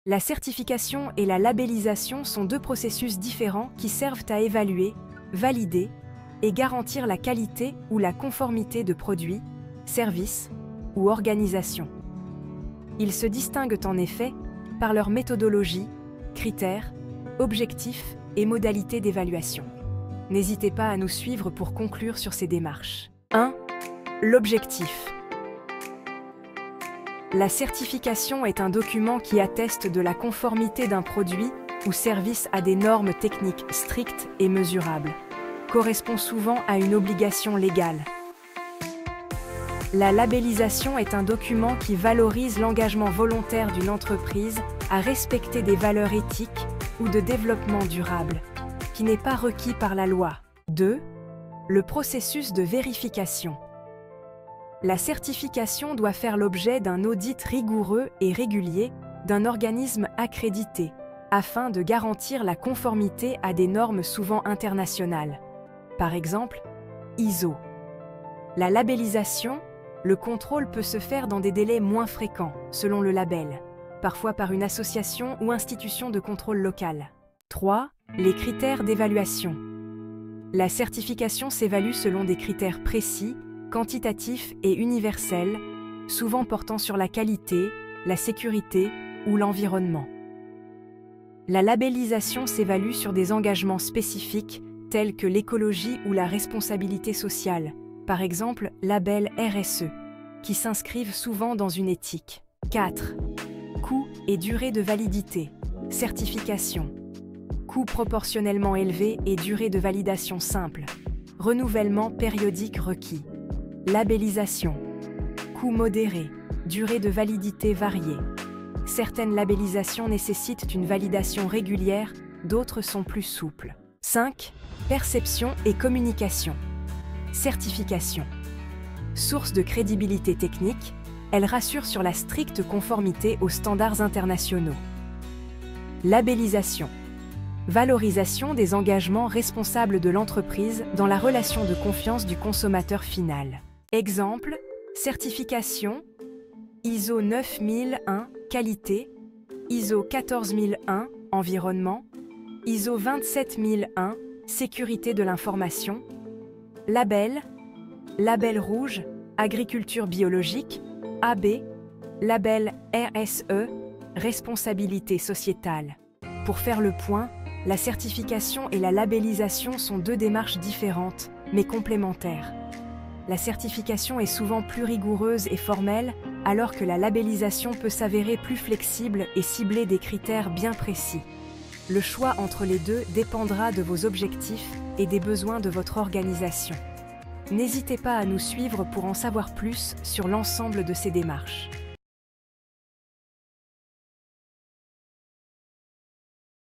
La certification et la labellisation sont deux processus différents qui servent à évaluer, valider et garantir la qualité ou la conformité de produits, services ou organisations. Ils se distinguent en effet par leur méthodologie, critères, objectifs et modalités d'évaluation. N'hésitez pas à nous suivre pour conclure sur ces démarches. 1. L'objectif. La certification est un document qui atteste de la conformité d'un produit ou service à des normes techniques strictes et mesurables. Correspond souvent à une obligation légale. La labellisation est un document qui valorise l'engagement volontaire d'une entreprise à respecter des valeurs éthiques ou de développement durable, qui n'est pas requis par la loi. 2. Le processus de vérification. La certification doit faire l'objet d'un audit rigoureux et régulier d'un organisme accrédité, afin de garantir la conformité à des normes souvent internationales. Par exemple, ISO. La labellisation, le contrôle peut se faire dans des délais moins fréquents, selon le label, parfois par une association ou institution de contrôle locale. 3. Les critères d'évaluation. La certification s'évalue selon des critères précis, quantitatifs et universels, souvent portant sur la qualité, la sécurité ou l'environnement. La labellisation s'évalue sur des engagements spécifiques tels que l'écologie ou la responsabilité sociale, par exemple label RSE, qui s'inscrivent souvent dans une éthique. 4. Coût et durée de validité. Certification. Coût proportionnellement élevé et durée de validation simple. Renouvellement périodique requis. Labellisation. Coût modéré. Durée de validité variée. Certaines labellisations nécessitent une validation régulière, d'autres sont plus souples. 5. Perception et communication. Certification. Source de crédibilité technique, elle rassure sur la stricte conformité aux standards internationaux. Labellisation. Valorisation des engagements responsables de l'entreprise dans la relation de confiance du consommateur final. Exemple, certification, ISO 9001, qualité, ISO 14001, environnement, ISO 27001, sécurité de l'information, label, label rouge, agriculture biologique, AB, label RSE, responsabilité sociétale. Pour faire le point, la certification et la labellisation sont deux démarches différentes, mais complémentaires. La certification est souvent plus rigoureuse et formelle, alors que la labellisation peut s'avérer plus flexible et cibler des critères bien précis. Le choix entre les deux dépendra de vos objectifs et des besoins de votre organisation. N'hésitez pas à nous suivre pour en savoir plus sur l'ensemble de ces démarches.